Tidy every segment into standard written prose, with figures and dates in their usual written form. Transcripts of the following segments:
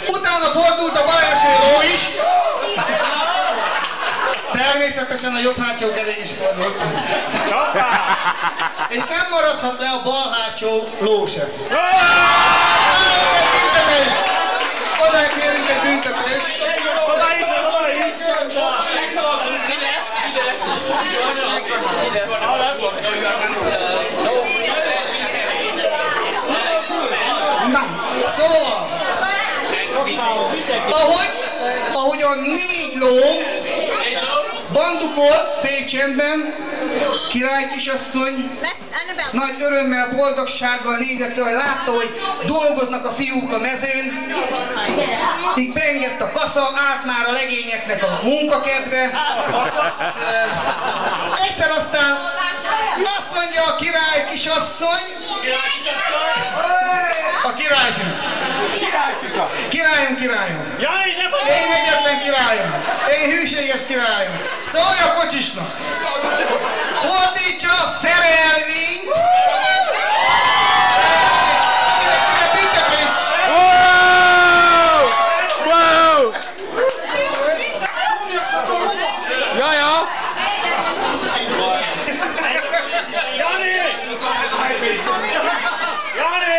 Utána fordult a bal első ló is. Természetesen a jobb hátsó kerék is fordult. És nem maradhat le a bal hátsó ló sem. Egy büntetés! Oda kérünk egy büntetést. Na, szóval, ahogy a 4 ló bandukolt szép csendben, király kisasszony nagy örömmel, boldogsággal nézett ki, hogy látta, hogy dolgoznak a fiúk a mezőn, így beengedte a kasza, állt már a legényeknek a munkakedve. Egyszer aztán azt mondja a király kisasszony, a királyfő. Királyom. Én egyetlen királyom. Én hűséges királyom. Szólj a kocsisnak. Fordítsa a szerelvényt. Ide büntetés. Wow! Ja. Jani,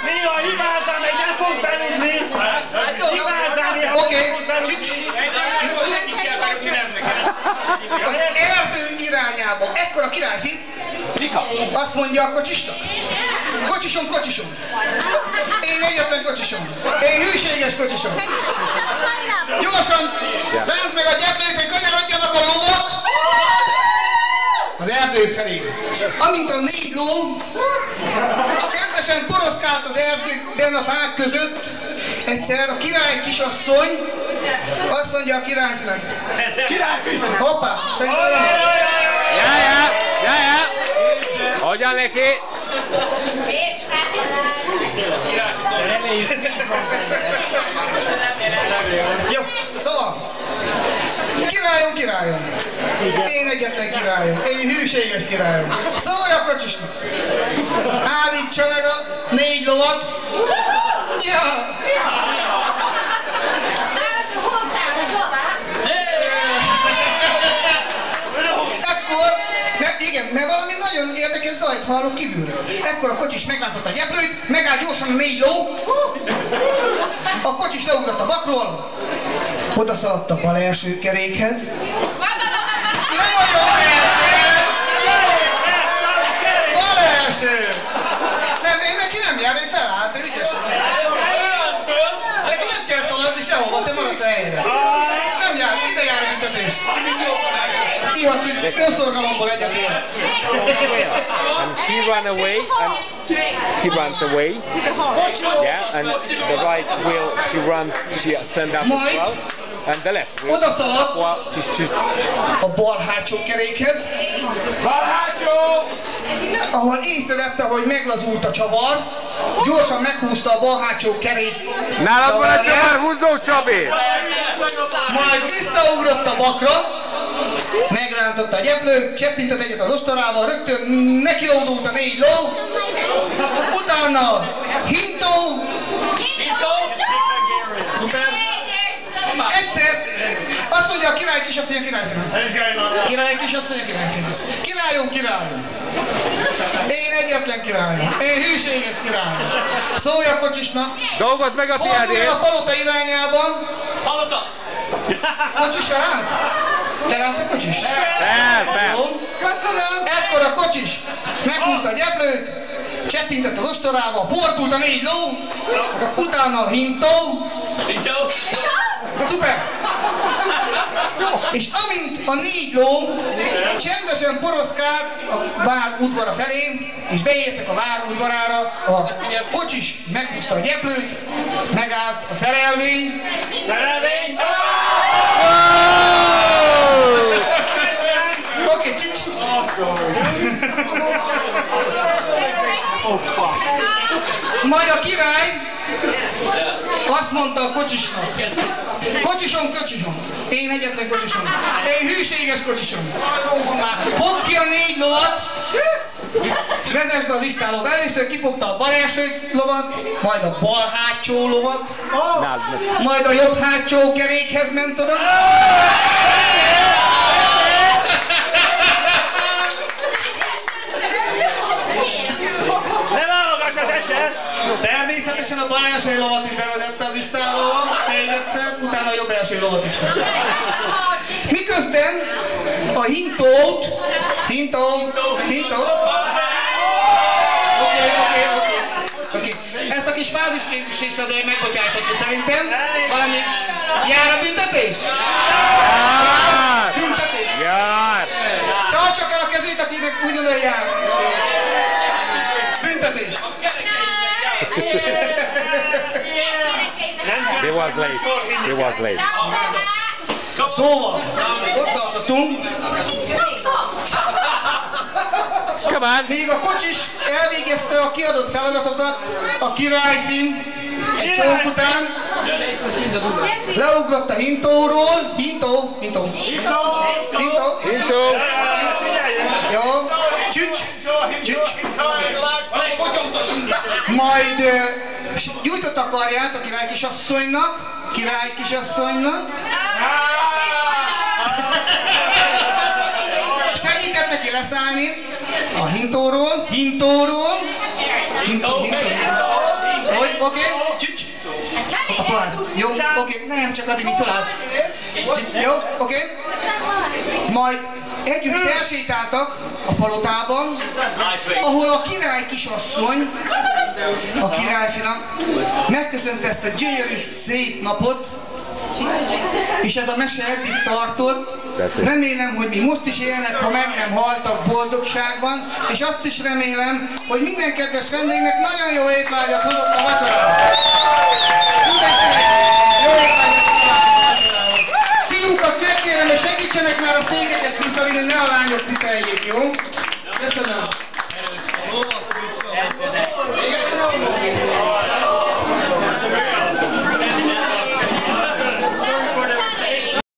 néha hibázál, meg nem fogsz beludni. Oké. Az erdő irányába. Ekkor a királyfi azt mondja a kocsisnak. Kocsisom. Én egyetlen kocsisom. Én hűséges kocsisom. Gyorsan, rázd meg a gyeplőt, hogy kanyarodjanak a lovak az erdő felé. Amint a 4 ló csendesen poroszkált az erdőben a fák között, egyszer a király kisasszony azt mondja a királyfinak. Hoppá, szerintem nem. Ja. Hogyan neki? Jó, szóval, királyom. Én egyetlen királyom. Én hűséges királyom. Szólj a kocsisnak. Állítsa meg a 4 lovat. Ja. Mert valami nagyon érdekes zajt hallok kívülről. Ekkor a kocsis meglántotta a gyeplőt, megállt gyorsan a 4 ló. A kocsis leugrott a vakról, oda szaladt a bal első kerékhez. Nem a jobb első! Bal első! Neki nem jár, hogy felállt, ő ügyes az. Neki nem kell szaladni sehova, te maradsz a helyre. Nem jár, ide jár a büntetés. Ihatsz, hogy önszorgalomból egyetért. And she ran away, and she runs away. Yeah, and the right wheel she stand up as well. And the left wheel. Oda szaladt a bal hátsó kerékhez. Ahol észrevette, hogy meglazult a csavar, gyorsan meghúzta a bal hátsó kerék. Nálad van a csavar húzó, Csabi? Majd visszaugrott a bakra, megrántotta a gyeplőt, csettintett egyet az ostorával, rögtön nekilódult a 4 ló, utána hintó, szuper, egyszer azt mondja a király kisasszony a királyfinak. Király kisasszony a királyfinak. Királyom. Én egyetlen királyom. Én hűséges királyom. Szólj a kocsisnak. Dolgozz meg a Forduljon piádért. a palota irányában. Kocsis felállt? Felállt a kocsis? Persze. Köszönöm. Ekkor a kocsis meghúzta a gyeplőt, csettintett az ostorával, fordult a 4 ló, utána a hintó. Szuper! És amint a 4 ló csendesen poroszkált a vár udvara felé, és beértek a vár udvarára, a kocsis meghúzta a gyeplőt, megállt a szerelvény. Oké. Majd a király azt mondta a kocsisnak. Kocsisom. Én egyetlen kocsisom. Én hűséges kocsisom. Fogd ki a 4 lovat, És vezess be az istálóba. Először kifogta a bal első lovat, majd a bal hátsó lovat, majd a jobb hátsó kerékhez ment oda. Természetesen a bal első lovat is bevezette az istálóba, még egyszer, utána a jobb első lovat is persze. Miközben a hintót, Oké. Ezt a kis fáziskézést azért megbocsáthatjuk szerintem. Valami jár a büntetés? Büntetés? Jár! Tartsa el a kezét, akinek ugyanolyan jár. Büntetés. He was late. Szóval, ott tartottunk. Come on. Még a kocsis elvégezte a kiadott feladatokat, a királyfin egy csók után. Leugrott a hintóról. Hintó. Jó. Csücs. Majd gyújtott a karját a királykisasszonynak. Segített neki leszállni a hintóról. Oké. Csücs. Jó, oké. Nem, csak addig így felállt. Jó, oké. Majd együtt felsétáltak a palotában, ahol a király kisasszony, a királyfinak megköszönte ezt a gyönyörű szép napot, és ez a mese eddig tartott. Remélem, hogy mi most is élnek, ha meg nem haltak boldogságban, és azt is remélem, hogy minden kedves vendégnek nagyon jó étvágyat hozott a vacsorához. Mindenkinek jó étvágyat hozott a vacsorához. Fiúkat megkérem, hogy segítsenek már a székeket visszavinni, ne a lányok citeljék, jó? Köszönöm.